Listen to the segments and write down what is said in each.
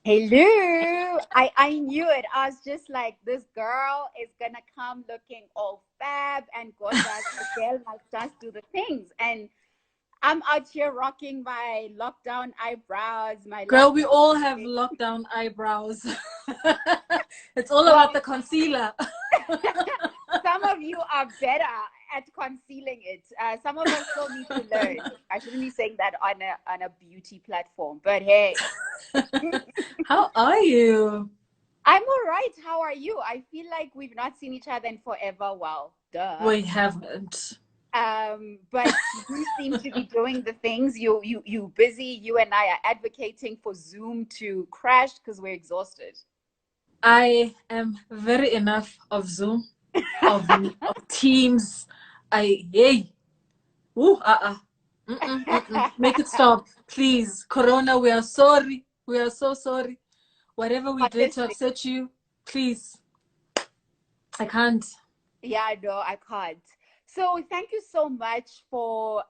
Hello. I knew it. I was just like, this girl is gonna come looking all fab and gorgeous. The girl must just do the things. And I'm out here rocking my lockdown eyebrows, my Girl, we lockdown. all have lockdown eyebrows. It's all Well, about the concealer. some of you are better at concealing it. Some of us still need to learn. I shouldn't be saying that on a beauty platform, but hey. How are you? I'm all right. How are you? I feel like we've not seen each other in forever. Well, duh. We haven't. But you seem to be doing the things. You busy. You and I are advocating for Zoom to crash because we're exhausted. I am very enough of Zoom, of Teams. Yay. Ooh, Make it stop, please. Corona, we are sorry. We are so sorry. Whatever we did to Honestly, upset you, please. I can't. yeah, no, I can't. So thank you so much for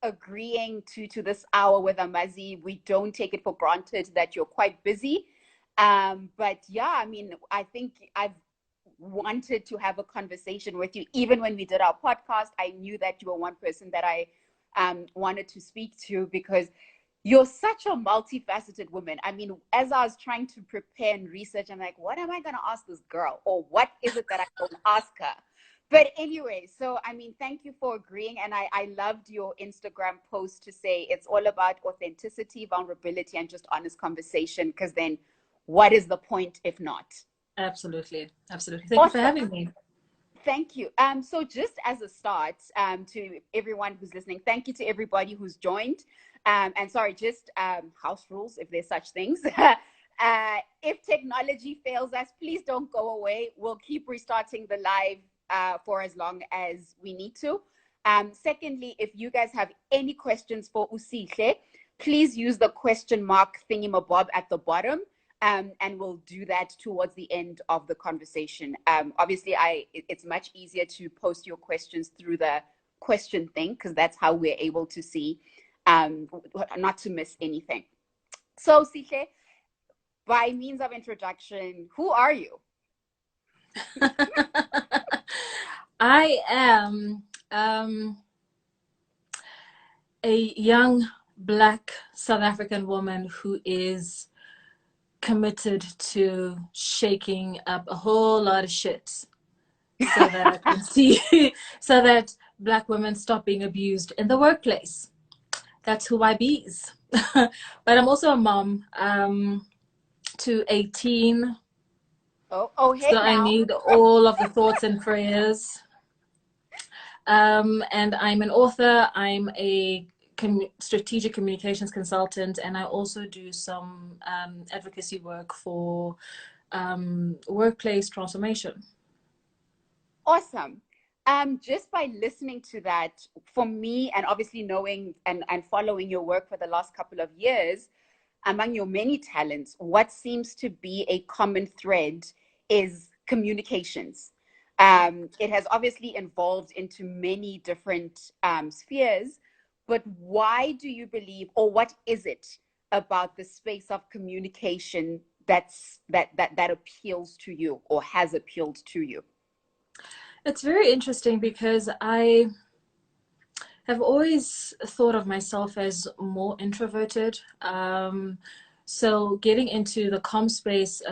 agreeing to this hour with Amazi. We don't take it for granted that you're quite busy. But yeah, I mean, I think I've wanted to have a conversation with you. Even when we did our podcast, I knew that you were one person that I wanted to speak to because you're such a multifaceted woman. I mean, as I was trying to prepare and research, I'm like, what am I going to ask this girl? Or what is it that I don't ask her? But anyway, so I mean, thank you for agreeing. And I loved your Instagram post to say it's all about authenticity, vulnerability, and just honest conversation. Because then what is the point if not? Absolutely. Absolutely. Thank you for Awesome. having me. Thank you. So just as a start, to everyone who's listening, thank you to everybody who's joined. And sorry, just house rules, if there's such things. If technology fails us, please don't go away. We'll keep restarting the live for as long as we need to. Secondly, if you guys have any questions for Usihle, please use the question mark thingamabob at the bottom, and we'll do that towards the end of the conversation. Obviously, it's much easier to post your questions through the question thing because that's how we're able to see, not to miss anything. So, Sihle, by means of introduction, who are you? I am a young Black South African woman who is committed to shaking up a whole lot of shit so that I can see, so that Black women stop being abused in the workplace. That's who I bees. But I'm also a mom to 18. Oh, hey So I now. need all of the thoughts and prayers. And I'm an author. I'm a strategic communications consultant, and I also do some advocacy work for workplace transformation. Awesome. Just by listening to that, for me, and obviously knowing and following your work for the last couple of years, among your many talents, what seems to be a common thread is communications. It has obviously evolved into many different spheres, but why do you believe, or what is it about the space of communication that appeals to you or has appealed to you? It's very interesting because I have always thought of myself as more introverted. So getting into the comm space,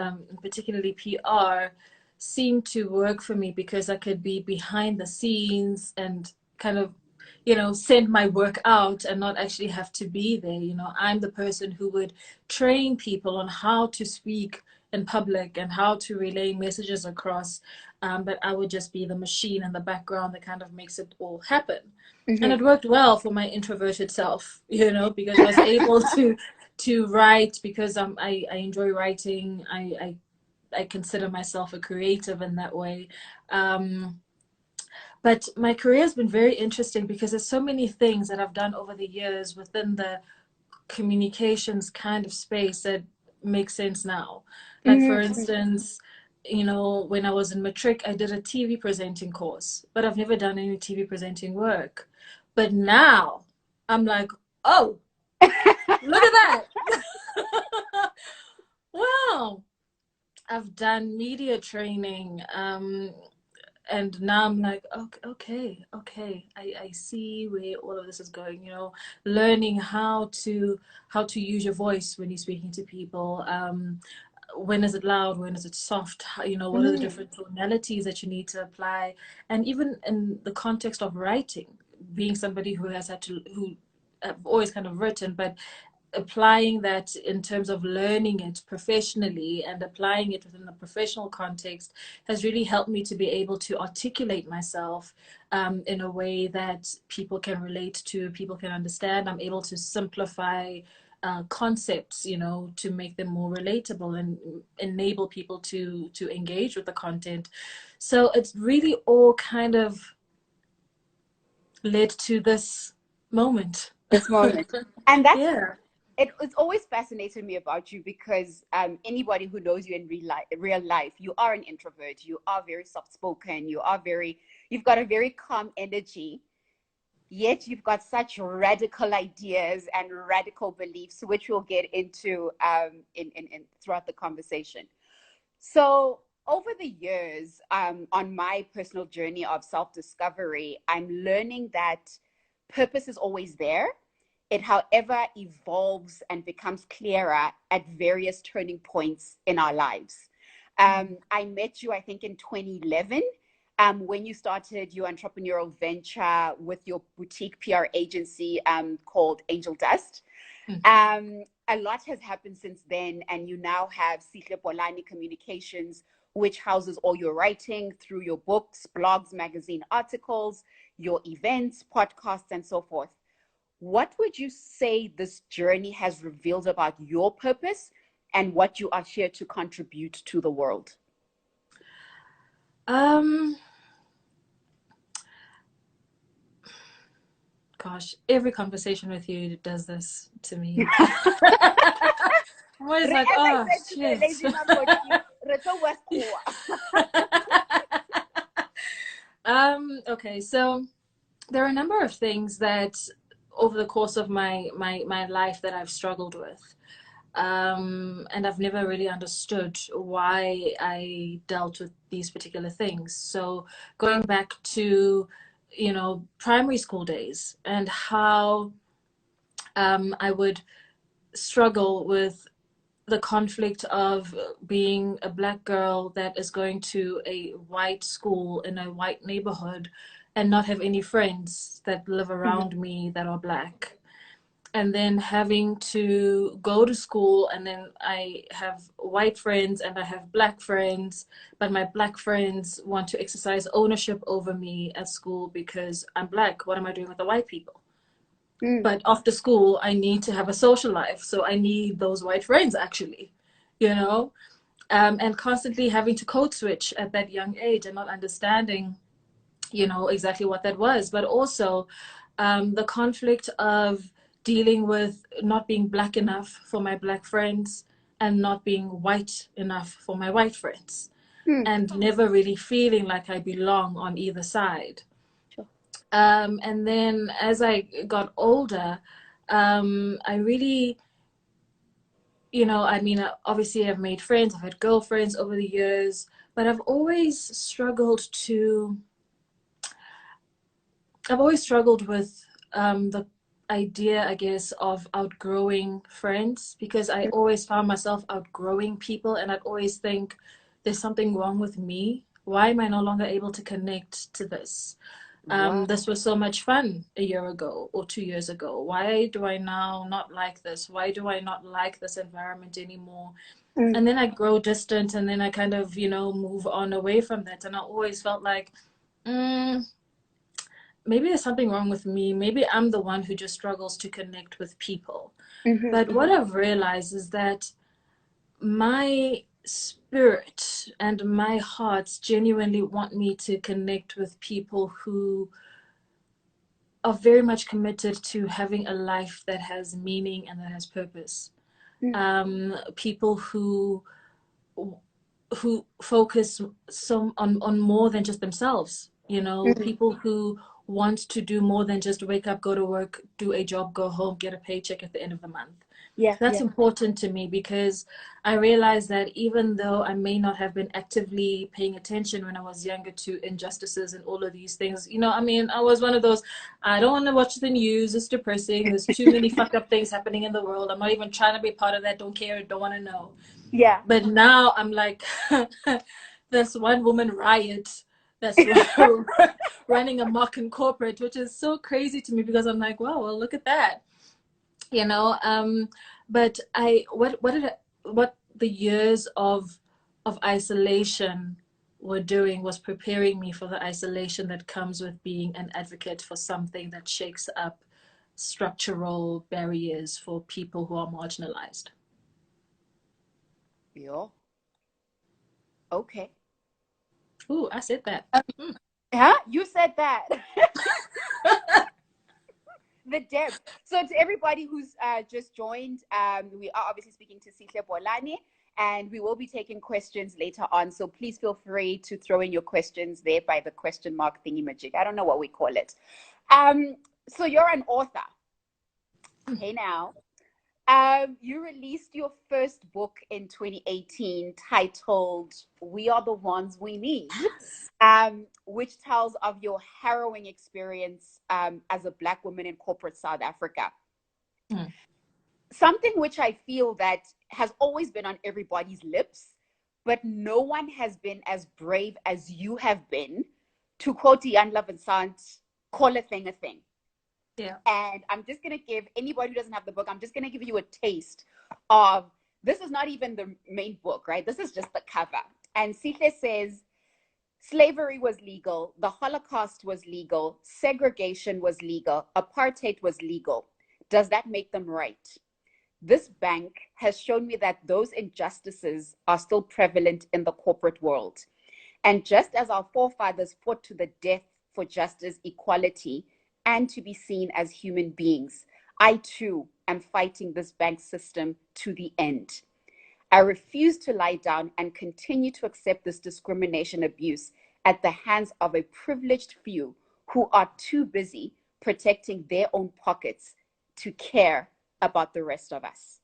particularly PR, seemed to work for me because I could be behind the scenes and kind of, send my work out and not actually have to be there. I'm the person who would train people on how to speak in public and how to relay messages across. But I would just be the machine in the background that kind of makes it all happen. And Mm-hmm. it worked well for my introverted self, because I was able to write because I enjoy writing. I consider myself a creative in that way. But my career has been very interesting because there's so many things that I've done over the years within the communications kind of space that make sense now. Like, for Mm-hmm. instance, when I was in matric, I did a TV presenting course, but I've never done any TV presenting work. But now I'm like, oh, look at that. Well, I've done media training, and now I'm like, okay, I see where all of this is going, learning how to use your voice when you're speaking to people. When is it loud? When is it soft? What are the Mm. different tonalities that you need to apply? And even in the context of writing, being somebody who I've always kind of written, but applying that in terms of learning it professionally and applying it within the professional context has really helped me to be able to articulate myself in a way that people can relate to, people can understand. I'm able to simplify concepts, to make them more relatable and enable people to engage with the content. So it's really all kind of led to this moment. This moment. And that's Yeah. it's always fascinated me about you because anybody who knows you in real life, you are an introvert. You are very soft spoken. You've got a very calm energy. Yet you've got such radical ideas and radical beliefs, which we'll get into in throughout the conversation. So over the years, on my personal journey of self-discovery, I'm learning that purpose is always there. It, however, evolves and becomes clearer at various turning points in our lives. I met you, I think, in 2011 when you started your entrepreneurial venture with your boutique PR agency called Angel Dust. A lot has happened since then, and you now have Sihle Bolani Communications, which houses all your writing through your books, blogs, magazine articles, your events, podcasts, and so forth. What would you say this journey has revealed about your purpose and what you are here to contribute to the world? Um, Gosh, every conversation with you does this to me. I'm always As like, I oh, said to the shit. lady Makoti, Reto was poor. Okay, so there are a number of things that over the course of my life that I've struggled with. And I've never really understood why I dealt with these particular things. So going back to, primary school days and how I would struggle with the conflict of being a black girl that is going to a white school in a white neighborhood and not have any friends that live around me that are black. And then having to go to school, and then I have white friends and I have black friends, but my black friends want to exercise ownership over me at school because I'm black. What am I doing with the white people? Mm. But after school, I need to have a social life. So I need those white friends, actually, you know? And constantly having to code switch at that young age and not understanding, exactly what that was. But also the conflict of dealing with not being black enough for my black friends and not being white enough for my white friends. Mm. And never really feeling like I belong on either side. Sure. And then as I got older, I really, obviously I've made friends, I've had girlfriends over the years, but I've always struggled with the idea, I guess, of outgrowing friends because I always found myself outgrowing people, and I'd always think there's something wrong with me. Why am I no longer able to connect to this? Wow. This was so much fun a year ago or 2 years ago. Why do I now not like this? Why do I not like this environment anymore? Mm. And then I grow distant, and then I kind of, move on away from that. And I always felt like, mm, maybe there's something wrong with me. Maybe I'm the one who just struggles to connect with people. Mm-hmm. But what I've realized is that my spirit and my heart genuinely want me to connect with people who are very much committed to having a life that has meaning and that has purpose. Mm. People who focus on more than just themselves. Mm. People who want to do more than just wake up, go to work, do a job, go home, get a paycheck at the end of the month. Yeah, That's yeah, important to me because I realize that even though I may not have been actively paying attention when I was younger to injustices and all of these things, you know, I mean, I was one of those, I don't want to watch the news, it's depressing, there's too many fucked up things happening in the world, I'm not even trying to be part of that, don't care, don't want to know. yeah. But now I'm like, this one woman riot that's running amok in corporate, which is so crazy to me because I'm like, wow, well, look at that, you know. But what the years of isolation were doing was preparing me for the isolation that comes with being an advocate for something that shakes up structural barriers for people who are marginalized. Yeah. Okay. Ooh, I said that. Huh? You said that. The depth. So to everybody who's just joined, we are obviously speaking to Sihle Bolani, and we will be taking questions later on. So please feel free to throw in your questions there by the question mark thingy magic. I don't know what we call it. So you're an author. Hey now. You released your first book in 2018 titled We Are the Ones We Need, which tells of your harrowing experience as a Black woman in corporate South Africa. Mm. Something which I feel that has always been on everybody's lips, but no one has been as brave as you have been to quote Ian Lavinsant, call a thing a thing. Yeah. And I'm just going to give anybody who doesn't have the book, I'm just going to give you a taste of, this is not even the main book, right? This is just the cover. And Sihle says, slavery was legal, the Holocaust was legal, segregation was legal, apartheid was legal. Does that make them right? This bank has shown me that those injustices are still prevalent in the corporate world. And just as our forefathers fought to the death for justice, equality, and to be seen as human beings, I too am fighting this bank system to the end. I refuse to lie down and continue to accept this discrimination abuse at the hands of a privileged few who are too busy protecting their own pockets to care about the rest of us.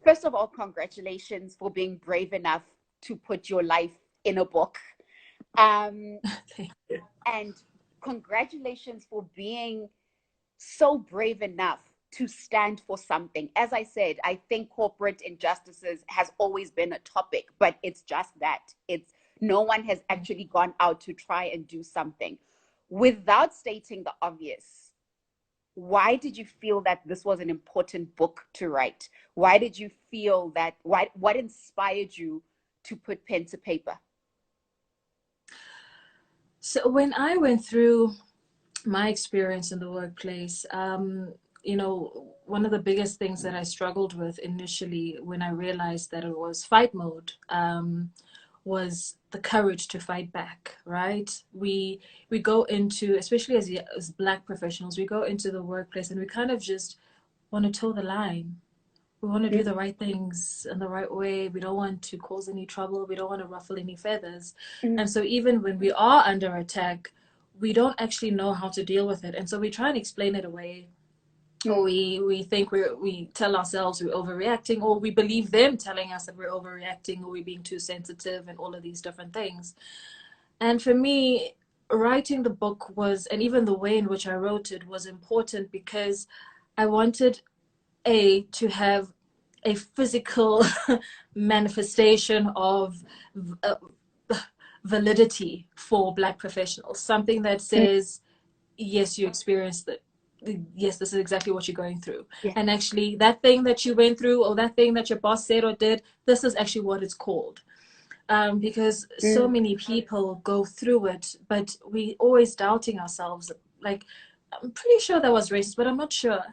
First of all, congratulations for being brave enough to put your life in a book. Thank you. And congratulations for being so brave enough to stand for something. As I said, I think corporate injustices has always been a topic, but it's just that. It's no one has actually gone out to try and do something. Without stating the obvious, why did you feel that this was an important book to write? Why did you feel that, what inspired you to put pen to paper? So when I went through my experience in the workplace, you know, one of the biggest things that I struggled with initially when I realized that it was fight mode, was the courage to fight back, right? We go into, especially as Black professionals, we go into the workplace and we kind of just want to toe the line. We want to do the right things in the right way. We don't want to cause any trouble. We don't want to ruffle any feathers. Mm-hmm. And so even when we are under attack, we don't actually know how to deal with it. And so we try and explain it away. Or we think we tell ourselves we're overreacting, or we believe them telling us that we're overreacting, or we're being too sensitive, and all of these different things. And for me, writing the book was, and even the way in which I wrote it was important because I wanted to have a physical manifestation of uh, validity for Black professionals, something that says, yes, you experienced it. Yes, this is exactly what you're going through. Yeah. And actually, that thing that you went through, or that thing that your boss said or did, this is actually what it's called. Because so many people go through it, but we always doubting ourselves. Like, I'm pretty sure that was racist, but I'm not sure.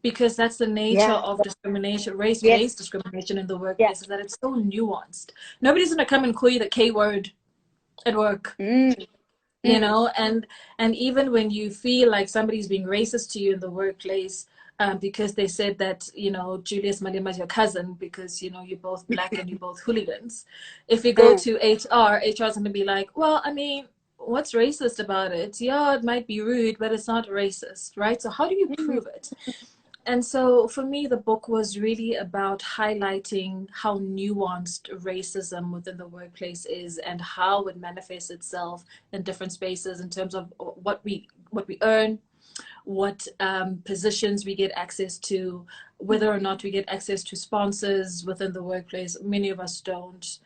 Because that's the nature of discrimination, race-based discrimination in the workplace, is that it's so nuanced. Nobody's going to come and call you the K word at work. You know, and even when you feel like somebody's being racist to you in the workplace, because they said that, you know, Julius Malema is your cousin because, you know, you're both Black and you're both hooligans. If you go to HR is going to be like, well, I mean, what's racist about it? Yeah, it might be rude, but it's not racist, right? So how do you prove it? And so for me, the book was really about highlighting how nuanced racism within the workplace is and how it manifests itself in different spaces in terms of what we earn, what positions we get access to, whether or not we get access to sponsors within the workplace. Many of us don't.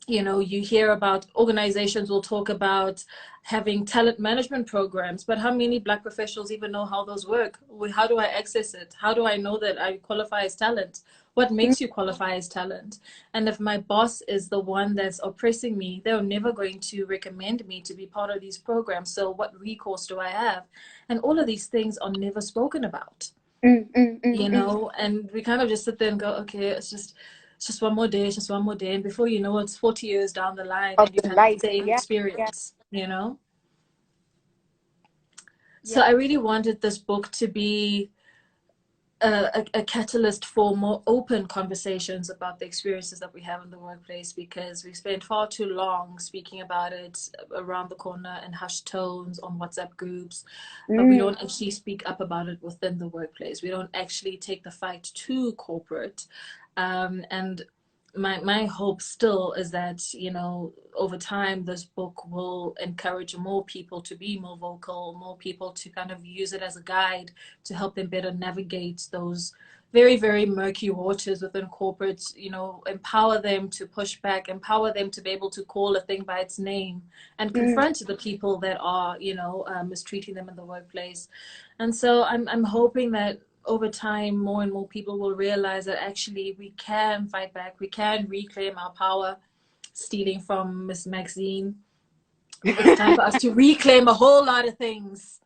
You know, you hear about organizations will talk about having talent management programs, but how many Black professionals even know how those work? How do I access it? How do I know that I qualify as talent? What makes you qualify as talent? And if my boss is the one that's oppressing me, they're never going to recommend me to be part of these programs. So what recourse do I have? And all of these things are never spoken about, you know, and we kind of just sit there and go, okay, it's just one more day, it's just one more day. And before you know, it's 40 years down the line Of and you've your had the life. same Yeah, yeah, experience, you know? So yeah. I really wanted this book to be a catalyst for more open conversations about the experiences that we have in the workplace, because we spend far too long speaking about it around the corner in hushed tones on WhatsApp groups, but we don't actually speak up about it within the workplace. We don't actually take the fight to corporate. And my hope still is that, you know, over time this book will encourage more people to be more vocal, more people to kind of use it as a guide to help them better navigate those very, very murky waters within corporates, you know, empower them to push back, empower them to be able to call a thing by its name and confront the people that are, you know, mistreating them in the workplace. And so I'm hoping that over time, more and more people will realize that actually we can fight back, we can reclaim our power. Stealing from Miss Maxine, it's time for us to reclaim a whole lot of things.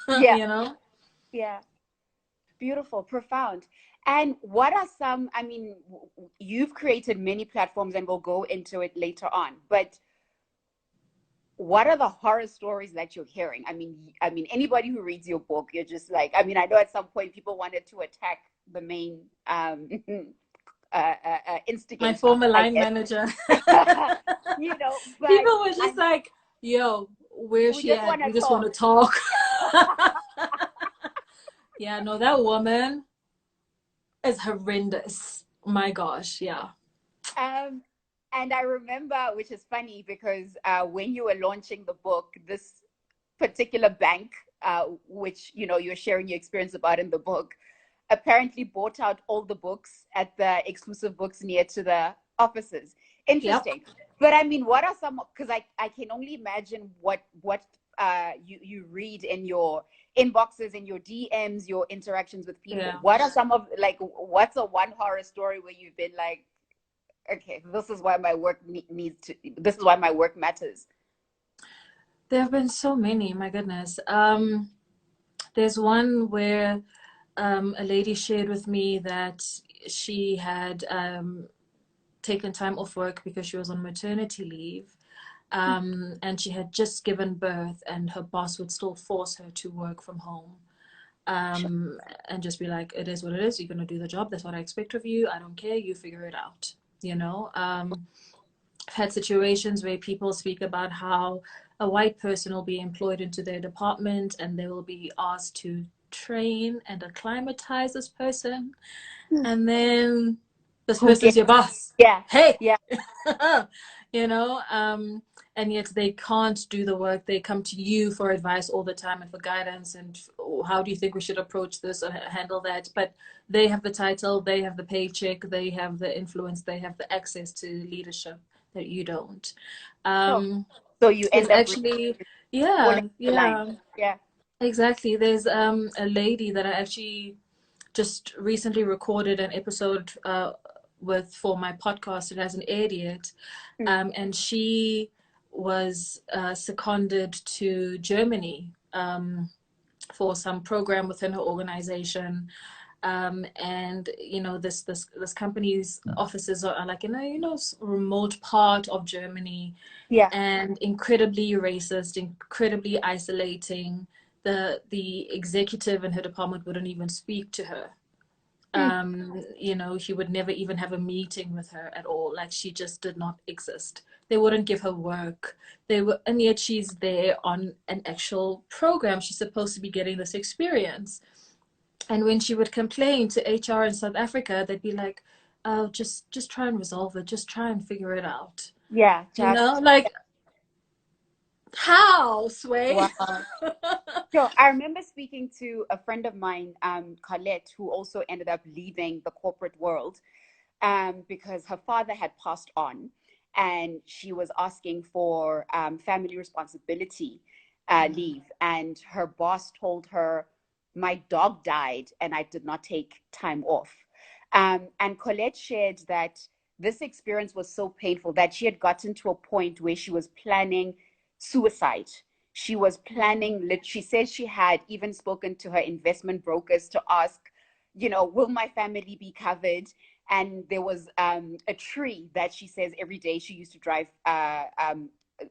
Yeah, You know? yeah. Beautiful, profound. And what are some, I mean, you've created many platforms and we'll go into it later on, but what are the horror stories that you're hearing? I mean, anybody who reads your book, you're just like, I mean, I know at some point people wanted to attack the main My instigator, former I line guess. manager. You know, but People were just like, yo, where's we she just at? want to We just want talk. to talk. Yeah, no, that woman is horrendous. My gosh, yeah. Um, and I remember, which is funny because when you were launching the book, this particular bank, which you know you're sharing your experience about in the book, apparently bought out all the books at the exclusive books near to the offices. Yep. Interesting. But I mean, what are some? Because I can only imagine what you read in your inboxes, in your DMs, your interactions with people. Yeah. What are some of, like, what's a one horror story where you've been like, okay, this is why my work needs to, this is why my work matters. There have been so many, my goodness. There's one where a lady shared with me that she had taken time off work because she was on maternity leave. And she had just given birth, and her boss would still force her to work from home. And just be like, it is what it is. You're going to do the job. That's what I expect of you. I don't care. You figure it out. You know, I've had situations where people speak about how a white person will be employed into their department and they will be asked to train and acclimatize this person. And then this Who person's get? your boss. Yeah, Hey, yeah. you know, and yet they can't do the work. They come to you for advice all the time and for guidance and how do you think we should approach this or handle that. But they have the title, they have the paycheck, they have the influence, they have the access to leadership that you don't. Oh, um so you there's end up actually, falling yeah, the line. yeah, Yeah. exactly. There's a lady that I actually just recently recorded an episode with for my podcast. It hasn't aired yet. And she was seconded to Germany for some program within her organization. And you know, this company's offices are like in a, you know, remote part of Germany, Yeah. and incredibly racist, incredibly isolating. The executive in her department wouldn't even speak to her. You know, he would never even have a meeting with her at all. Like, she just did not exist. They wouldn't give her work. And yet she's there on an actual program. She's supposed to be getting this experience. And when she would complain to HR in South Africa, they'd be like, "Oh, just try and resolve it. Just try and figure it out." Yeah, You know, just like, how, Sway? wow. So I remember speaking to a friend of mine, Colette, who also ended up leaving the corporate world because her father had passed on, and she was asking for family responsibility leave. And her boss told her, "My dog died, and I did not take time off." And Colette shared that this experience was so painful that she had gotten to a point where she was planning suicide. She was planning, she says she had even spoken to her investment brokers to ask, will my family be covered? And there was a tree that she says every day she used to drive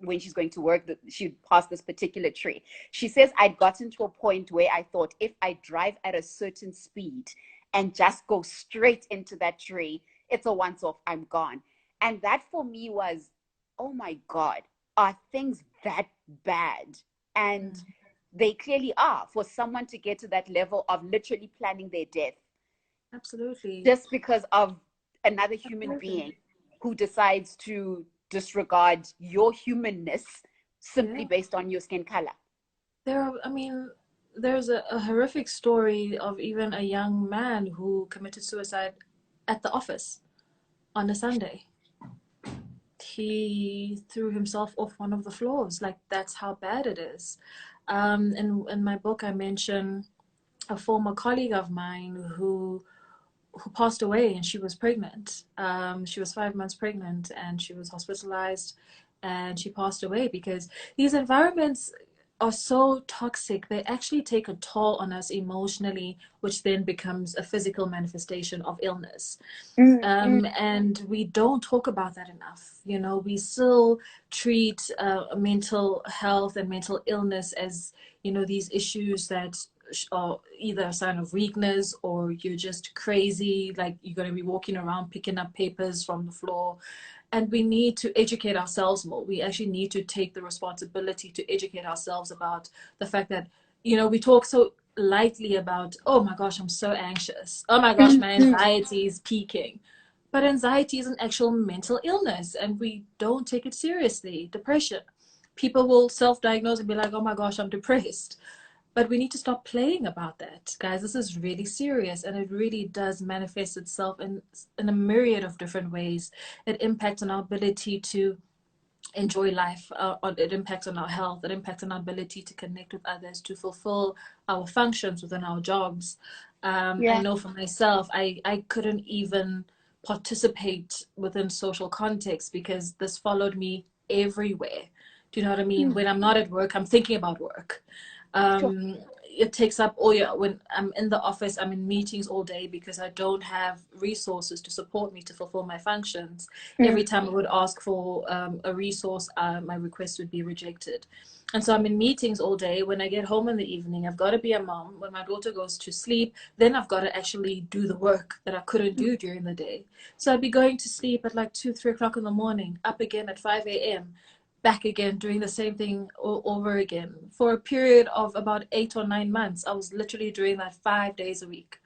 when she's going to work, she'd pass this particular tree. She says, I'd gotten to a point where I thought, if I drive at a certain speed and just go straight into that tree, it's a once off, I'm gone. And that for me was, oh my God, are things that bad? And they clearly are, for someone to get to that level of literally planning their death Absolutely. just because of another human Absolutely. being who decides to disregard your humanness simply Yeah. based on your skin color. I mean, there's a horrific story of even a young man who committed suicide at the office on a Sunday. He threw himself off one of the floors. Like, that's how bad it is. In my book, I mention a former colleague of mine who passed away, and she was pregnant. She was 5 months pregnant, and she was hospitalized, and she passed away because these environments are so toxic. They actually take a toll on us emotionally, which then becomes a physical manifestation of illness. And we don't talk about that enough. You know, we still treat mental health and mental illness as, these issues that are either a sign of weakness, or you're just crazy, like you're going to be walking around picking up papers from the floor. And we need to educate ourselves more. We actually need to take the responsibility to educate ourselves about the fact that, we talk so lightly about, oh my gosh, I'm so anxious. Oh my gosh, my anxiety is peaking. But anxiety is an actual mental illness, and we don't take it seriously. Depression. People will self diagnose and be like, oh my gosh, I'm depressed. But we need to stop playing about that, guys. This is really serious, and it really does manifest itself in a myriad of different ways. It impacts on our ability to enjoy life. It impacts on our health. It impacts on our ability to connect with others, to fulfill our functions within our jobs. I Yeah. know for myself, I couldn't even participate within social context because this followed me everywhere. Do you know what I mean? When I'm not at work, I'm thinking about work. Sure. It takes up all your, when I'm in the office, I'm in meetings all day because I don't have resources to support me to fulfill my functions. Every time I would ask for a resource, my request would be rejected. And so I'm in meetings all day. When I get home in the evening, I've got to be a mom. When my daughter goes to sleep, then I've got to actually do the work that I couldn't do during the day. So I'd be going to sleep at like 2, 3 o'clock in the morning, up again at 5 a.m., back again, doing the same thing all over again. For a period of about 8 or 9 months, I was literally doing that 5 days a week.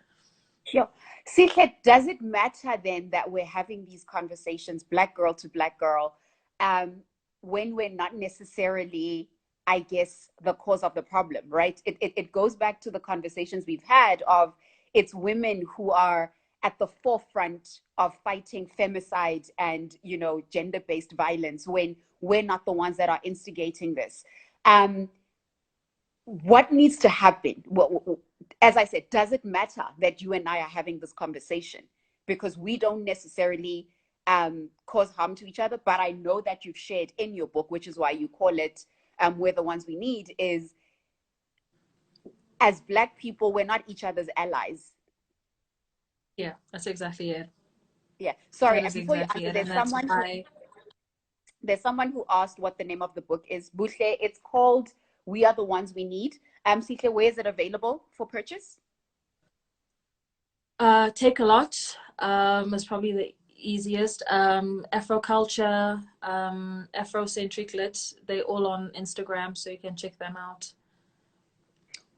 Sure. Sihle, does it matter then that we're having these conversations, black girl to black girl, um, when we're not necessarily, I guess, the cause of the problem, right? It goes back to the conversations we've had of it's women who are at the forefront of fighting femicide and, gender-based violence when we're not the ones that are instigating this. What needs to happen? As I said, does it matter that you and I are having this conversation? Because we don't necessarily cause harm to each other, but I know that you've shared in your book, which is why you call it We're the Ones We Need, is as Black people, we're not each other's allies. Yeah, that's exactly it. Yeah. That Sorry, is before you exactly answer, it. And that's why, there's someone who asked what the name of the book is. Buhle, it's called We Are the Ones We Need. Sihle, where is it available for purchase? Take a lot is probably the easiest. Afro culture, Afrocentric lit, they all on Instagram, so you can check them out.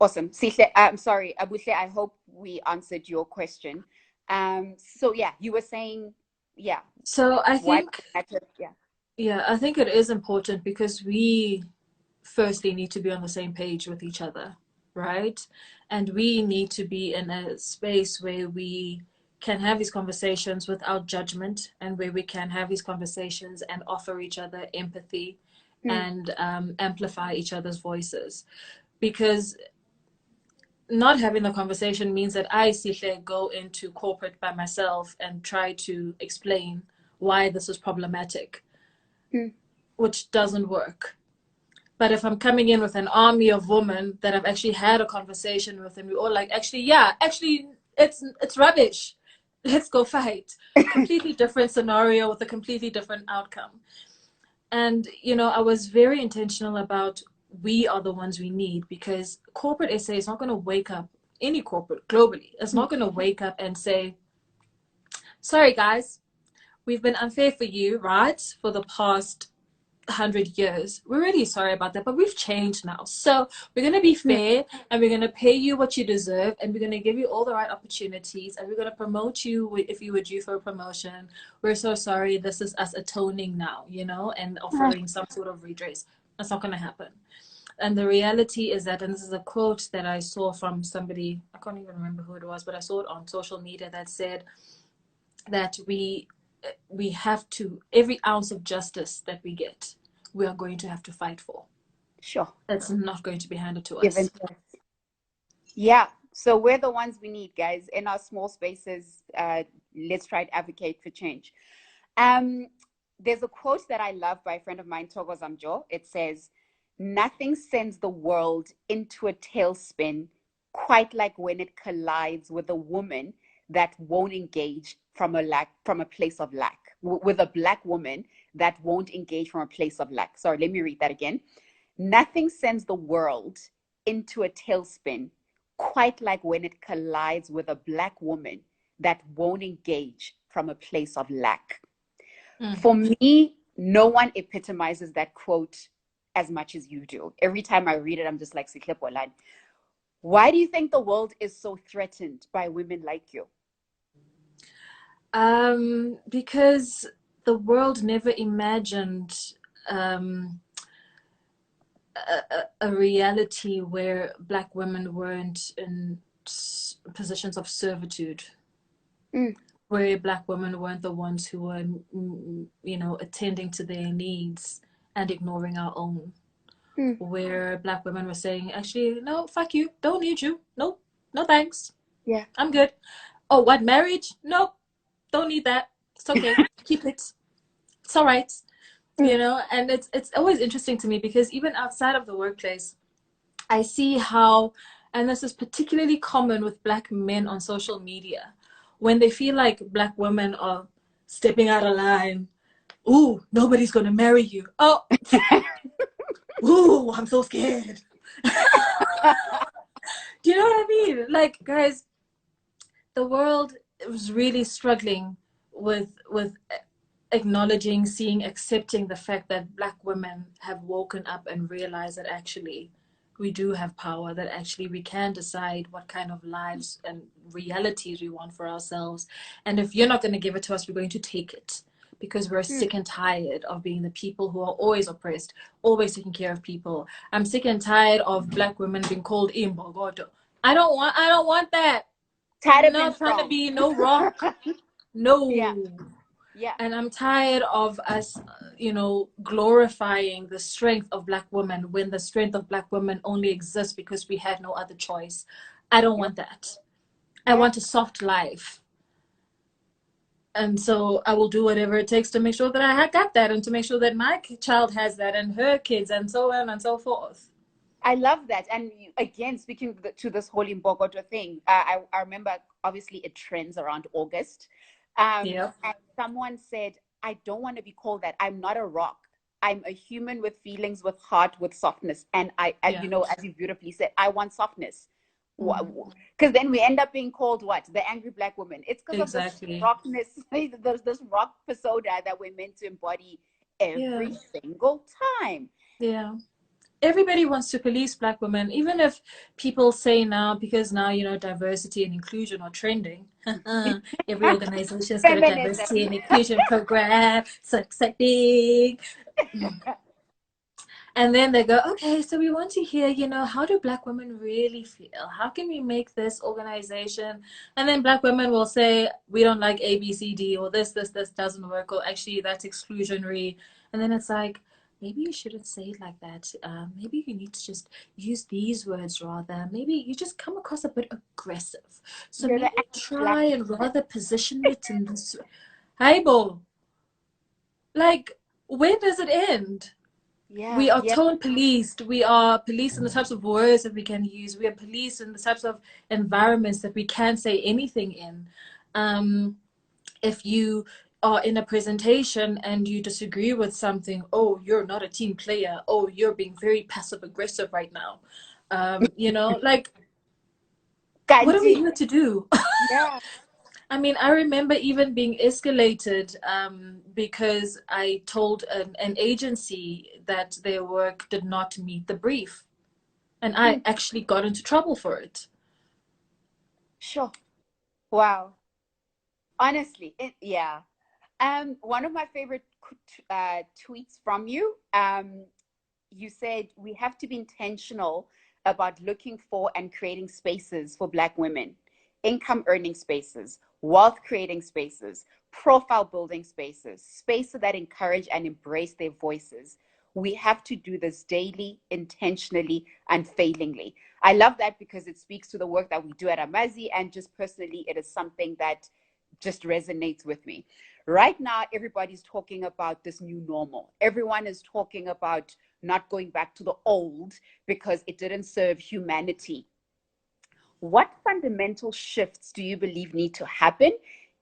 Awesome. Sihle, I'm sorry, Abuhle, I hope we answered your question. So yeah, you were saying, yeah, So I why think, matter? Yeah. yeah, I think it is important because we firstly need to be on the same page with each other, right? And we need to be in a space where we can have these conversations without judgment, and where we can have these conversations and offer each other empathy Mm, and amplify each other's voices. Because not having the conversation means that I, Sihle, go into corporate by myself and try to explain why this is problematic, mm, which doesn't work. But if I'm coming in with an army of women that I've actually had a conversation with, and we're all like, actually, yeah, actually, it's rubbish. Let's go fight. Completely different scenario with a completely different outcome. And I was very intentional about we are the ones we need, because corporate SA is not going to wake up. Any corporate globally is mm. not going to wake up and say, "Sorry, guys, we've been unfair for you, right, for the past 100 years. We're really sorry about that, but we've changed now. So we're going to be Mm. fair, and we're going to pay you what you deserve, and we're going to give you all the right opportunities, and we're going to promote you if you were due for a promotion. We're so sorry. This is us atoning now, and offering some sort of redress." That's not going to happen. And the reality is that, and this is a quote that I saw from somebody, I can't even remember who it was, but I saw it on social media, that said that we have to, every ounce of justice that we get, we are going to have to fight for. Sure. That's not going to be handed to Given us. to us. Yeah. So we're the ones we need, guys, in our small spaces. Let's try to advocate for change. Um, there's a quote that I love by a friend of mine, Togo Zamjo. It says, "Nothing sends the world into a tailspin quite like when it collides with a woman that won't engage from a place of lack. With a black woman that won't engage from a place of lack." Sorry, let me read that again. "Nothing sends the world into a tailspin quite like when it collides with a black woman that won't engage from a place of lack." Mm. For me, no one epitomizes that quote as much as you do. Every time I read it, I'm just like, Sihle Bolani, why do you think the world is so threatened by women like you? Because the world never imagined um, a reality where black women weren't in positions of servitude, Mm, where black women weren't the ones who were, attending to their needs and ignoring our own. mm, Where black women were saying, actually, no, fuck you, don't need you, nope, no thanks, yeah. I'm good. Oh, what, marriage? Nope, don't need that. It's okay, keep it. It's all right. Mm, And it's always interesting to me, because even outside of the workplace, I see how, and this is particularly common with black men on social media, when they feel like black women are stepping out of line. Ooh, nobody's gonna marry you. Oh, ooh, I'm so scared. Do you know what I mean? Like, guys, the world was really struggling with acknowledging, seeing, accepting the fact that black women have woken up and realized that actually we do have power, that actually we can decide what kind of lives and realities we want for ourselves. And if you're not going to give it to us, we're going to take it, because we're mm. sick and tired of being the people who are always oppressed, always taking care of people. I'm sick and tired of black women being called imbogodo. I don't want that. Tired I'm of being not trying to strong. be no rock. Yeah, No. yeah, And I'm tired of us, glorifying the strength of black women, when the strength of black women only exists because we had no other choice. I don't yeah, want that. I yeah. want a soft life. And so I will do whatever it takes to make sure that I got that, and to make sure that my child has that, and her kids, and so on and so forth. I love that. And again, speaking to this whole Imbogoto thing, I remember obviously it trends around August. Yeah. And someone said, "I don't want to be called that. I'm not a rock. I'm a human with feelings, with heart, with softness." And Yeah. as you beautifully said, I want softness. Mm. Because then we end up being called what? The angry black woman. It's because of this Exactly. rockness, this rock persona that we're meant to embody Yeah. every single time. Yeah. Everybody wants to police black women, even if people say now, because now, you know, diversity and inclusion are trending. Every organization's got a diversity Feminism. and inclusion program. So exciting. And then they go, okay, so we want to hear, you know, how do black women really feel? How can we make this organization? And then black women will say, we don't like A, B, C, D, or this doesn't work, or actually that's exclusionary. And then it's like, maybe you shouldn't say it like that. Maybe you need to just use these words rather. Maybe you just come across a bit aggressive. So You're the maybe black try and rather position it in this. Hey, Bo, like, where does it end? yeah, We are yeah. tone policed. We are policed in the types of words that we can use. We are policed in the types of environments that we can say anything in. If you are in a presentation and you disagree with something, oh, you're not a team player. Oh, you're being very passive aggressive right now. You know, like, what are we Kanji. here to do? Yeah. I mean, I remember even being escalated because I told an agency that their work did not meet the brief. And I Mm, actually got into trouble for it. sure. Wow. Honestly, yeah. One of my favorite tweets from you, you said we have to be intentional about looking for and creating spaces for Black women, income earning spaces, wealth creating spaces, profile building spaces, spaces that encourage and embrace their voices. We have to do this daily, intentionally, unfailingly. I love that because it speaks to the work that we do at AMAZI, and just personally, it is something that just resonates with me. Right now, everybody's talking about this new normal. Everyone is talking about not going back to the old because it didn't serve humanity. What fundamental shifts do you believe need to happen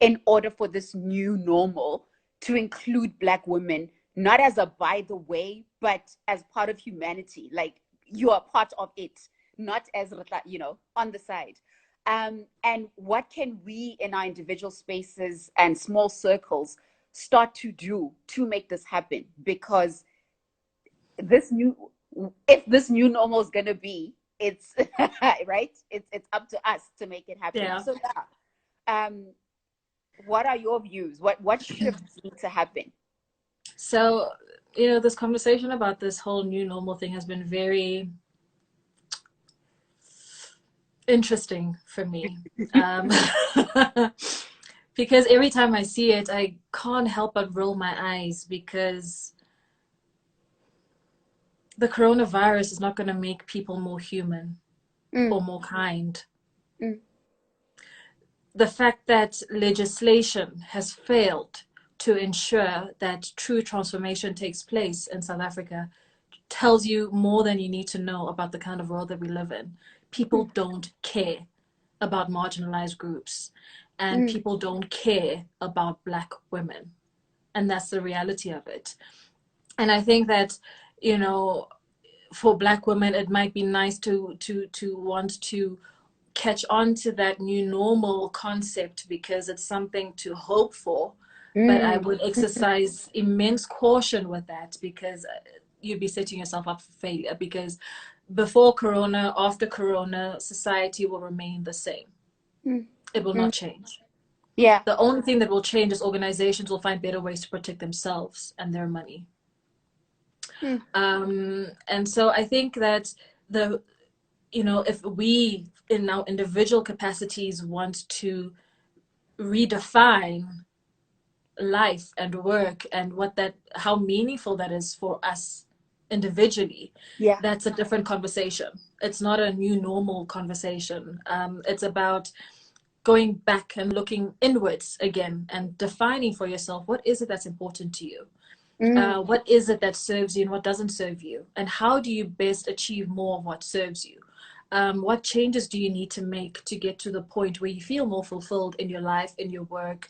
in order for this new normal to include Black women, not as a by the way, but as part of humanity? Like you are part of it, not as, you know, on the side. And what can we in our individual spaces and small circles start to do to make this happen? Because this new, if this new normal is going to be, it's right, it's up to us to make it happen. Yeah. So yeah, what are your views? What shifts need to happen? So, you know, this conversation about this whole new normal thing has been very interesting for me. Um, because every time I see it, I can't help but roll my eyes because the coronavirus is not going to make people more human Mm, or more kind. mm, The fact that legislation has failed to ensure that true transformation takes place in South Africa tells you more than you need to know about the kind of world that we live in. People mm, don't care about marginalized groups, and mm, people don't care about Black women. And that's the reality of it. And I think that, you know, for Black women, it might be nice to want to catch on to that new normal concept because it's something to hope for. But I mm, would exercise immense caution with that because you'd be setting yourself up for failure because before Corona, after Corona, society will remain the same. mm, It will mm. not change. Yeah. The only thing that will change is organizations will find better ways to protect themselves and their money. Mm, And so I think that the, you know, if we in our individual capacities want to redefine life and work and what that, how meaningful that is for us individually, yeah. that's a different conversation. It's not a new normal conversation. It's about going back and looking inwards again and defining for yourself what is it that's important to you. Mm, What is it that serves you and what doesn't serve you, and how do you best achieve more of what serves you. What changes do you need to make to get to the point where you feel more fulfilled in your life, in your work,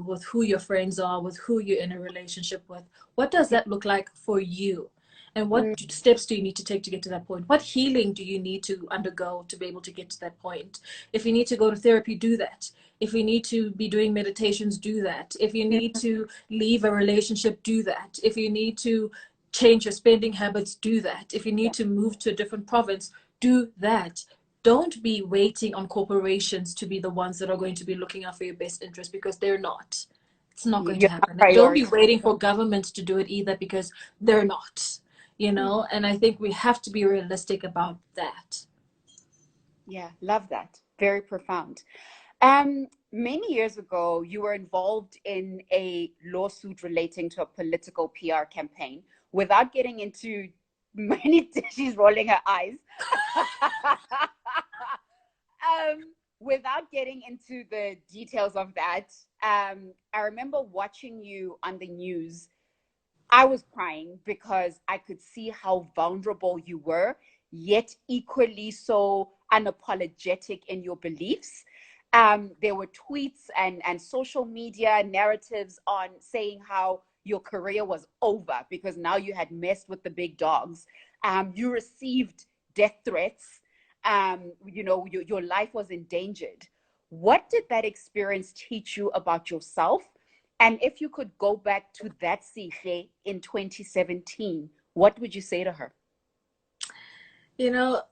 with who your friends are, with who you're in a relationship with? What does that look like for you? And Mm. what steps do you need to take to get to that point? What healing do you need to undergo to be able to get to that point? If you need to go to therapy, do that. If you need to be doing meditations, do that. If you need to leave a relationship, do that. If you need to change your spending habits, do that. If you Yeah. need to move to a different province, do that. Don't be waiting on corporations to be the ones that are going to be looking out for your best interest, because they're not. It's not going to You're not happen. And don't be priority. waiting for governments to do it either, because they're not, you know? And I think we have to be realistic about that. Yeah, love that. Very profound. Many years ago, you were involved in a lawsuit relating to a political PR campaign. Without getting into many, she's rolling her eyes. Without getting into the details of that, I remember watching you on the news. I was crying because I could see how vulnerable you were, yet equally so unapologetic in your beliefs. There were tweets and social media narratives on saying how your career was over because now you had messed with the big dogs. You received death threats. Your life was endangered. What did that experience teach you about yourself? And if you could go back to that Sihle in 2017, what would you say to her? You know,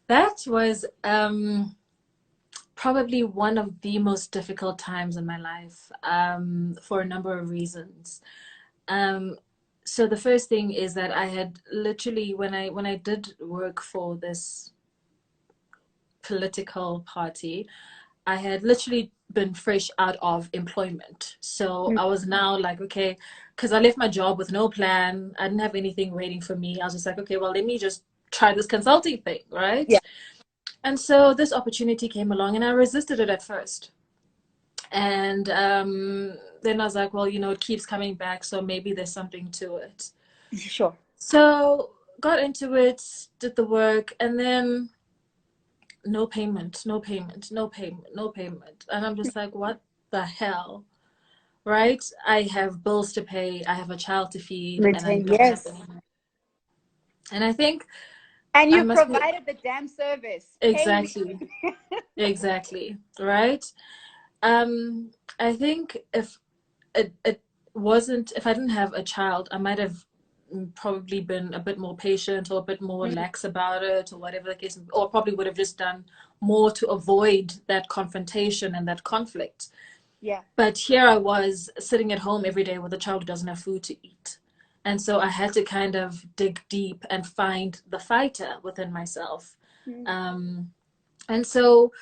that was probably one of the most difficult times in my life, for a number of reasons. Um, so the first thing is that I had literally, when I did work for this political party, I had literally been fresh out of employment. So I was now like, okay, because I left my job with no plan. I didn't have anything waiting for me. I was just like, okay, well, let me just try this consulting thing, right? Yeah. And so this opportunity came along and I resisted it at first. And then I was like, well, you know, it keeps coming back, so maybe there's something to it. Sure. So got into it, did the work, and then no payment, no payment, no payment, no payment. And I'm just like, what the hell? Right? I have bills to pay, I have a child to feed, and I Maintain, don't have yes. any money. And I think And I you must be provided the damn service. Pay me. exactly, exactly, right? Um, I think if it wasn't, if I didn't have a child, I might have probably been a bit more patient or a bit more lax about it or whatever the case, or probably would have just done more to avoid that confrontation and that conflict. Yeah. But here I was sitting at home every day with a child who doesn't have food to eat. And so I had to kind of dig deep and find the fighter within myself. Mm. Um, and so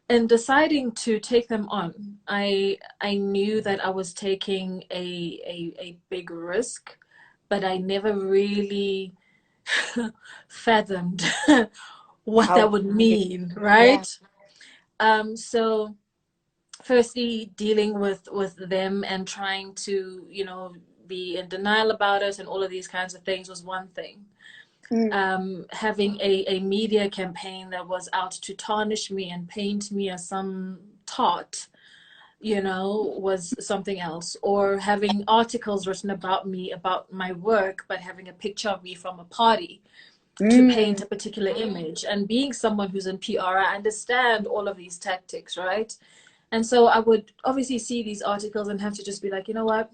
in deciding to take them on, I knew that I was taking a big risk, but I never really fathomed what How? that would mean, Yeah. right? So firstly, dealing with them and trying to, you know, be in denial about it and all of these kinds of things was one thing. Mm. Having a media campaign that was out to tarnish me and paint me as some tart, you know, was something else. Or having articles written about me, about my work, but having a picture of me from a party to paint Mm. a particular image. And being someone who's in PR, I understand all of these tactics, right? And so I would obviously see these articles and have to just be like, you know what?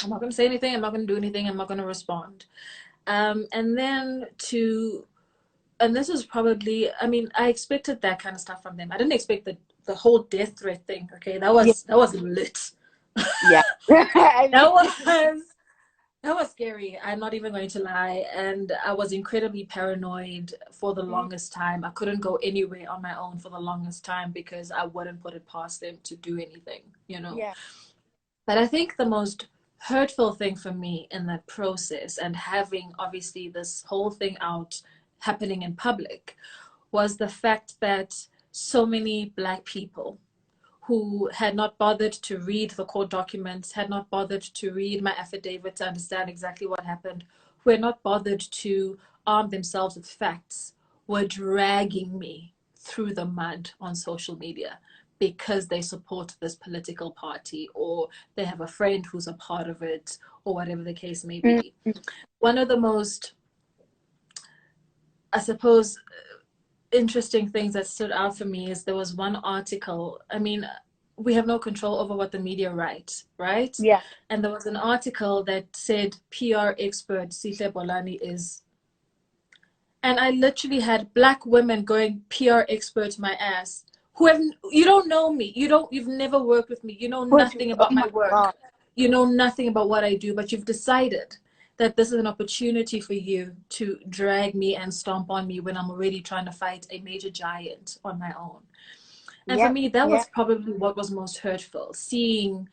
I'm not going to say anything. I'm not going to do anything. I'm not going to respond. And then to, and this is probably, I mean, I expected that kind of stuff from them. I didn't expect the whole death threat thing. Okay, Yeah. that was lit. Yeah. I That mean, was that was scary. I'm not even going to lie. And I was incredibly paranoid for the longest time. I couldn't go anywhere on my own for the longest time because I wouldn't put it past them to do anything, you know. yeah. But I think the most hurtful thing for me in that process and having obviously this whole thing out happening in public was the fact that so many Black people who had not bothered to read the court documents, had not bothered to read my affidavit to understand exactly what happened, who had not bothered to arm themselves with facts, were dragging me through the mud on social media, because they support this political party, or they have a friend who's a part of it, or whatever the case may Mm. be. One of the most, I suppose, interesting things that stood out for me is there was one article. I mean, we have no control over what the media write, right? Yeah. And there was an article that said PR expert Sihle Bolani is, and I literally had black women going PR expert my ass, who have, you don't know me, you've never worked with me, you know nothing Oh about my my work, God. you know nothing about what I do, but you've decided that this is an opportunity for you to drag me and stomp on me when I'm already trying to fight a major giant on my own. And for Yeah. me, that Yeah. was probably what was most hurtful, seeing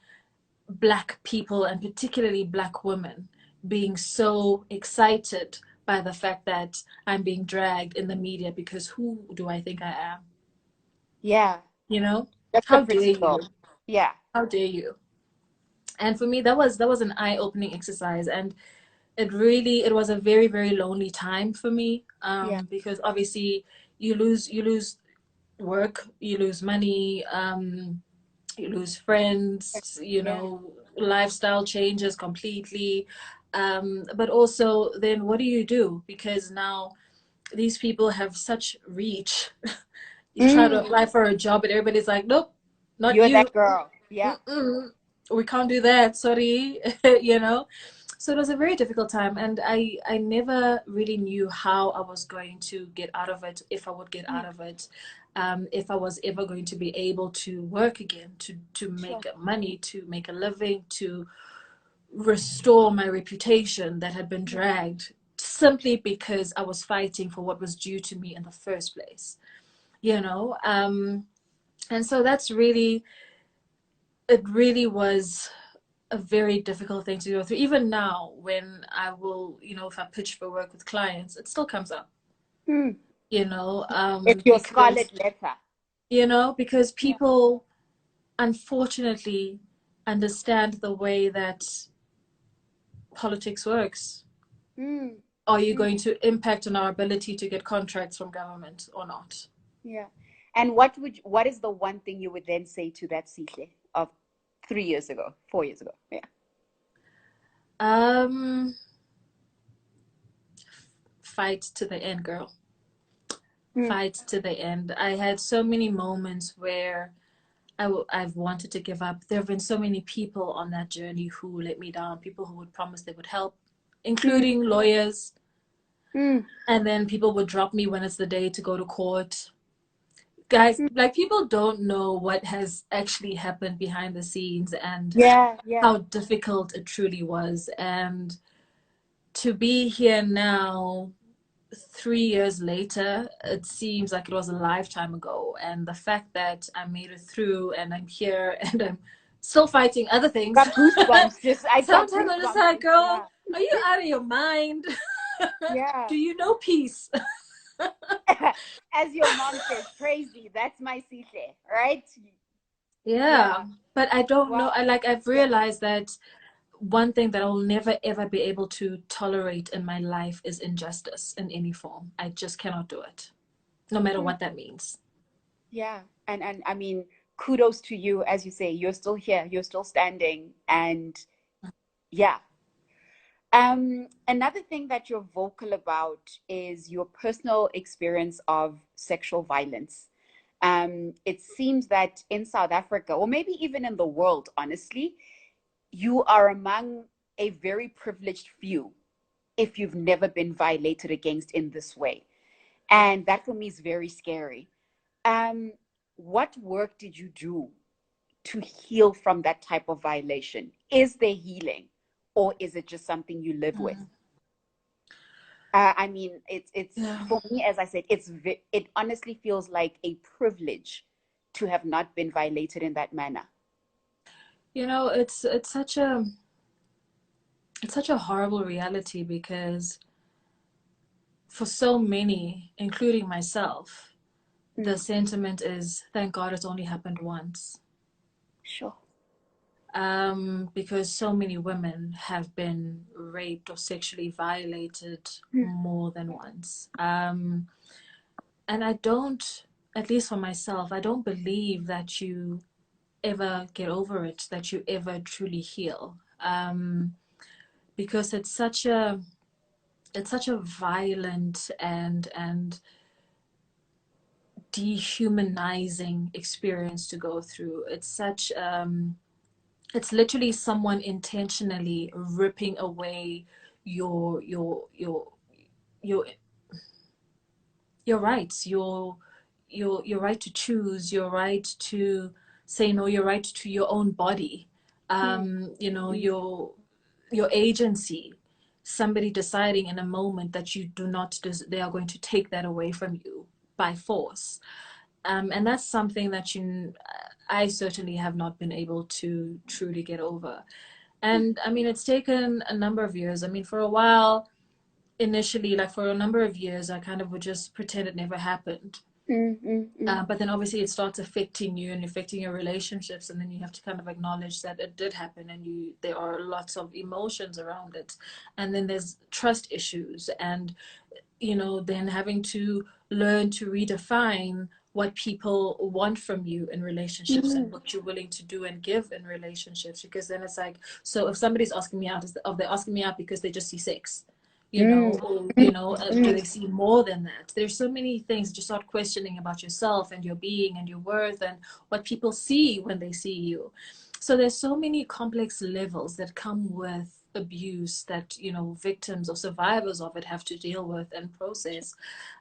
black people, and particularly black women, being so excited by the fact that I'm being dragged in the media, because who do I think I am? Yeah. You know? That's the How dare principle. you? Yeah. How dare you? And for me, that was an eye-opening exercise, and it was a very, very lonely time for me, Yeah. because obviously you lose work, you lose money, you lose friends, Yeah. lifestyle changes completely. But also, then what do you do? Because now these people have such reach. You try to Mm. apply for a job, and everybody's like, nope, not You're you. that girl. Yeah. Mm-mm. We can't do that. Sorry, you know. So it was a very difficult time, and I never really knew how I was going to get out of it, if I would get Mm. out of it, if I was ever going to be able to work again, to Sure. make money, to make a living, to restore my reputation that had been Yeah. dragged simply because I was fighting for what was due to me in the first place. You know, and so it really was a very difficult thing to go through. Even now, when I will, if I pitch for work with clients, it still comes up, Mm. It's your because, scarlet letter. because Yeah. people unfortunately understand the way that politics works. Mm. Are you Mm. going to impact on our ability to get contracts from government or not? Yeah. And what is the one thing you would then say to that Sihle of 3 years ago, 4 years ago? Yeah. Um, Fight to the end, girl. Mm. Fight to the end. I had so many moments where I've wanted to give up. There have been so many people on that journey who let me down, people who would promise they would help, Mm. including lawyers. Mm. And then people would drop me when it's the day to go to court. Guys, Mm. like, people don't know what has actually happened behind the scenes, and Yeah. Yeah. how difficult it truly was. And to be here now, 3 years later, it seems like it was a lifetime ago. And the fact that I made it through, and I'm here, and I'm still fighting other things. Got goosebumps. Just I got Sometimes I'm just goosebumps. like, girl, Yeah. are you out of your mind? Yeah. Do you know peace? As your mom says, crazy. That's my Sihle, right? Yeah, Yeah. but I don't know. Wow. I've Yeah. realized that one thing that I'll never ever be able to tolerate in my life is injustice in any form. I just cannot do it, no matter Mm. what that means. Yeah. And I mean, kudos to you. As you say, you're still here. You're still standing. And yeah. Another thing that you're vocal about is your personal experience of sexual violence. It seems that in South Africa, or maybe even in the world, honestly, you are among a very privileged few if you've never been violated against in this way. And that for me is very scary. Um, what work did you do to heal from that type of violation? Is there healing, or is it just something you live with? Mm. I mean, it's Yeah. for me, as I said, it honestly feels like a privilege to have not been violated in that manner. It's such a horrible reality, because for so many, including myself, the Mm, sentiment is, thank God it's only happened once. sure. Because so many women have been raped or sexually violated Mm, more than once. And I don't at least for myself, I don't believe that you ever get over it, that you ever truly heal. Because it's such a violent and dehumanizing experience to go through. It's such it's literally someone intentionally ripping away your your your your your rights, your right to choose, your right to say no, your right to your own body, Mm, you know, mm, your agency. Somebody deciding in a moment that you do not they are going to take that away from you by force. And that's something that I certainly have not been able to truly get over. And I mean, it's taken a number of years. I mean, for a while, initially, like for a number of years, I kind of would just pretend it never happened. mm, mm, mm. But then obviously it starts affecting you and affecting your relationships, and then you have to kind of acknowledge that it did happen, and there are lots of emotions around it, and then there's trust issues, and then having to learn to redefine what people want from you in relationships and Mm, what you're willing to do and give in relationships. Because then it's like, so if somebody's asking me out, are they asking me out because they just see sex? mm, Or, mm, do mm. they see more than that? There's so many things that you start questioning about yourself and your being and your worth and what people see when they see you. So there's so many complex levels that come with abuse that victims or survivors of it have to deal with and process.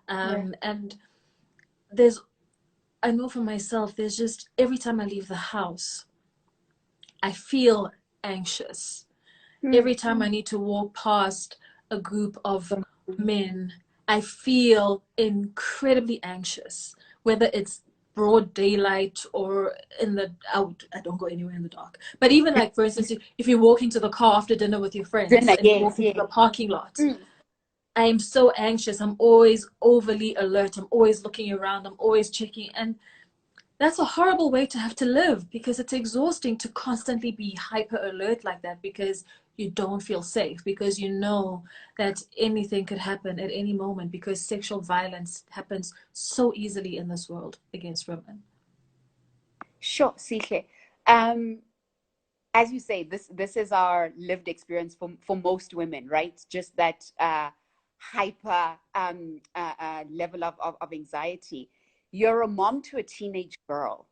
Yeah. And there's I know for myself, there's just every time I leave the house, I feel anxious. Mm, Every time I need to walk past a group of men, I feel incredibly anxious, whether it's broad daylight or in the out. I don't go anywhere in the dark. But even like, for instance, if you walk into the car after dinner with your friends dinner, and you yes, walk into yes. the parking lot, Mm. I'm so anxious. I'm always overly alert. I'm always looking around. I'm always checking. And that's a horrible way to have to live, because it's exhausting to constantly be hyper alert like that, because you don't feel safe, because you know that anything could happen at any moment, because sexual violence happens so easily in this world against women. Sure, Sihle. Um, as you say, this is our lived experience for most women, right? Just that hyper level of anxiety. You're a mom to a teenage girl.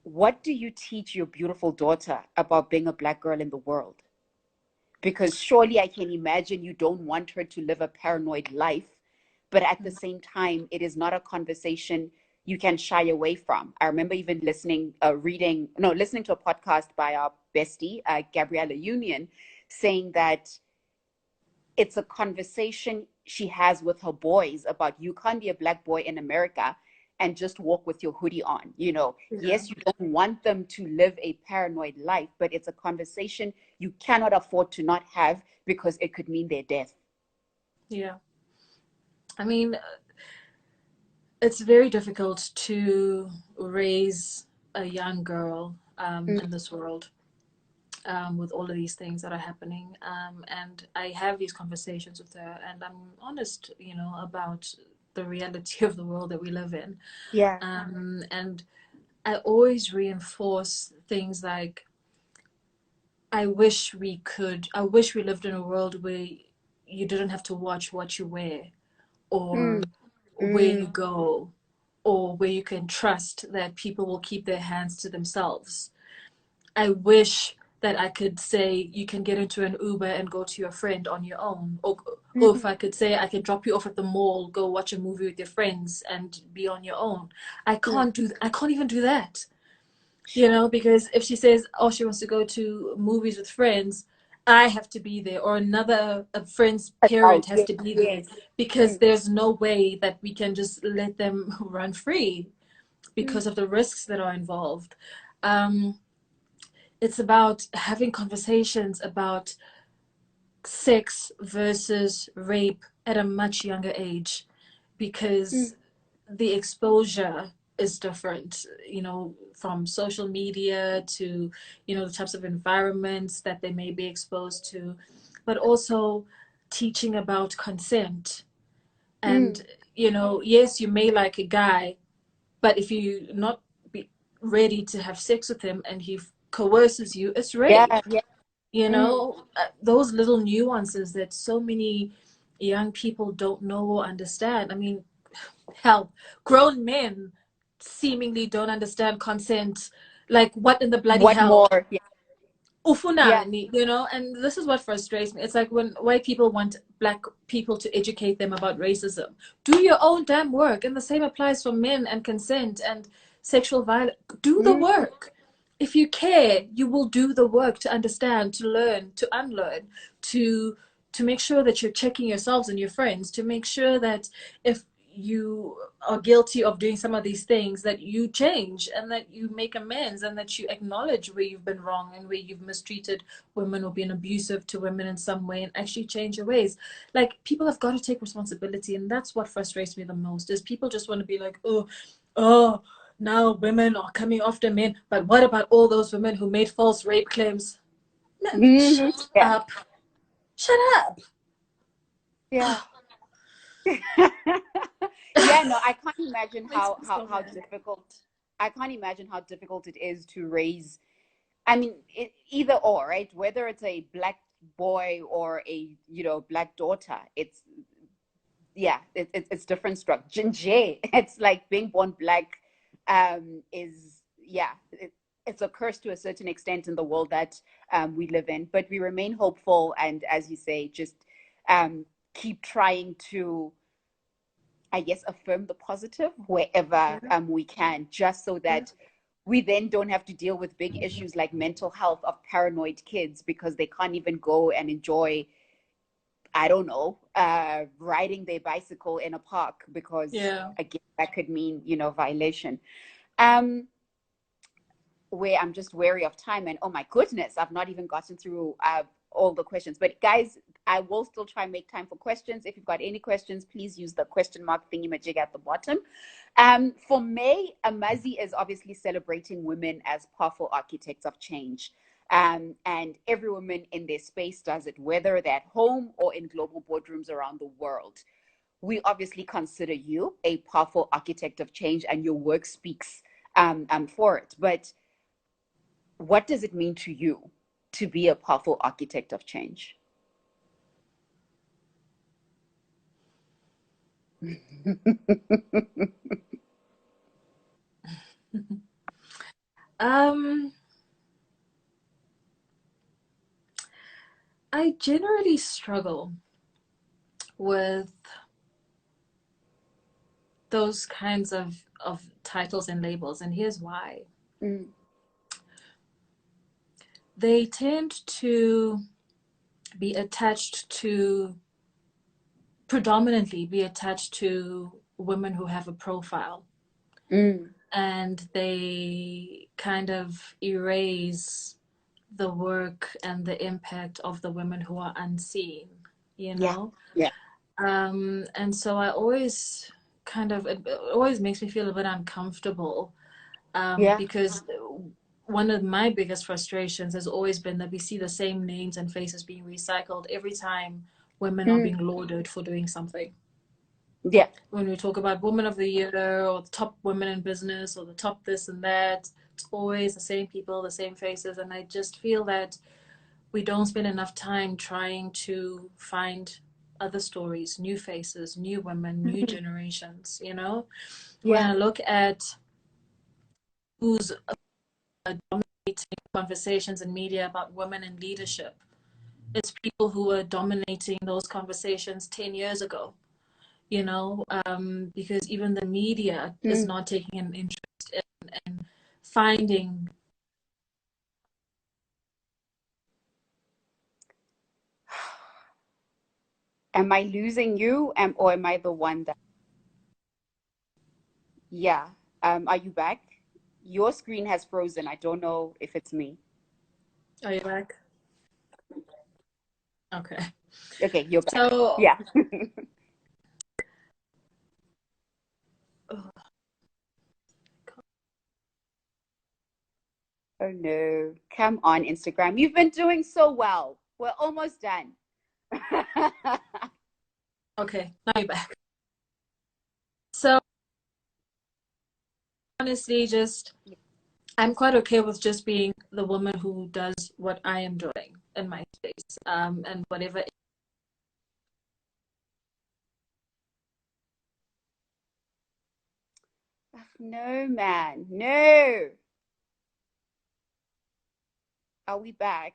What do you teach your beautiful daughter about being a Black girl in the world? Because surely I can imagine you don't want her to live a paranoid life, but at the same time, it is not a conversation you can shy away from. I remember even listening to a podcast by our bestie, Gabriella Union, saying that it's a conversation she has with her boys about, you can't be a Black boy in America and just walk with your hoodie on. Yeah. Yes, you don't want them to live a paranoid life, but it's a conversation you cannot afford to not have, because it could mean their death. Yeah. I mean, it's very difficult to raise a young girl Mm, in this world, with all of these things that are happening. And I have these conversations with her, and I'm honest, about the reality of the world that we live in. yeah. And I always reinforce things like, I wish we lived in a world where you didn't have to watch what you wear, Mm, or where mm, you go, or where you can trust that people will keep their hands to themselves. I wish that I could say you can get into an Uber and go to your friend on your own. Or if mm, I could say I could drop you off at the mall, go watch a movie with your friends and be on your own. mm. I can't even do that. Sure. Because if she says, oh, she wants to go to movies with friends, I have to be there, or a friend's parent Adult, has yes, to be there, yes. because Mm, there's no way that we can just let them run free mm, because of the risks that are involved. Um, it's about having conversations about sex versus rape at a much younger age, mm, because the exposure is different, from social media to, the types of environments that they may be exposed to, but also teaching about consent. And, mm, yes, you may like a guy, But if you not be ready to have sex with him and he coerces you, it's rape. Yeah, yeah. You Mm. know, those little nuances that so many young people don't know or understand. I mean, hell, grown men seemingly don't understand consent. Like, what in the bloody What hell? more? Yeah, yeah. Ufunani, you know, and this is what frustrates me. It's like when white people want black people to educate them about racism. Do your own damn work. And the same applies for men and consent and sexual violence. Do the Mm. work. If you care, you will do the work to understand, to learn, to unlearn, to to make sure that you're checking yourselves and your friends, to make sure that if you are guilty of doing some of these things, that you change and that you make amends and that you acknowledge where you've been wrong and where you've mistreated women or been abusive to women in some way, and actually change your ways. Like, people have got to take responsibility, and that's what frustrates me the most, is people just want to be like, oh, now women are coming after men, but what about all those women who made false rape claims? Man, Hmm. shut Yeah, up. Shut up. yeah. Yeah, no, I can't imagine Makes how me how so how mad. difficult. I can't imagine how difficult it is to raise. I mean, either or, right? Whether it's a black boy or a black daughter, it's different structure. Ginger, it's like being born black, is yeah, it's a curse to a certain extent in the world that we live in. But we remain hopeful, and as you say, just um, keep trying to, I guess, affirm the positive wherever Yeah. we can, just so Yeah. that we then don't have to deal with big issues like mental health of paranoid kids because they can't even go and enjoy, I don't know, riding their bicycle in a park because, Yeah. again, that could mean, violation. Um, where I'm just wary of time. And oh my goodness, I've not even gotten through all the questions. But guys, I will still try and make time for questions. If you've got any questions, please use the question mark thingy majig at the bottom. For May, AMAZI is obviously celebrating women as powerful architects of change. And every woman in their space does it, whether they're at home or in global boardrooms around the world. We obviously consider you a powerful architect of change, and your work speaks for it. But what does it mean to you to be a powerful architect of change? Um, I generally struggle with those kinds of titles and labels, and here's why. Mm, They tend to be attached to, predominantly be attached to women who have a profile, mm, and they kind of erase the work and the impact of the women who are unseen, you yeah, know? yeah, And so I always it always makes me feel a bit uncomfortable, yeah. because one of my biggest frustrations has always been that we see the same names and faces being recycled every time women are Mm, being lauded for doing something. yeah. When we talk about Women of the Year or the top women in business or the top this and that, it's always the same people, the same faces. And I just feel that we don't spend enough time trying to find other stories, new faces, new women, new Mm, generations, you know? When yeah. I look at who's dominating conversations in media about women in leadership, it's people who were dominating those conversations 10 years ago, you know, because even the media is Mm. not taking an interest in finding. Am I losing you? Or am I the one that? Yeah. Are you back? Your screen has frozen. I don't know if it's me. Are you back? Okay. Okay, you're back. So, Yeah. oh, Oh no. Come on, Instagram. You've been doing so well. We're almost done. okay, now you're back. So honestly just I'm quite okay with just being the woman who does what I am doing in my space, and whatever. No, man. No. Are we back?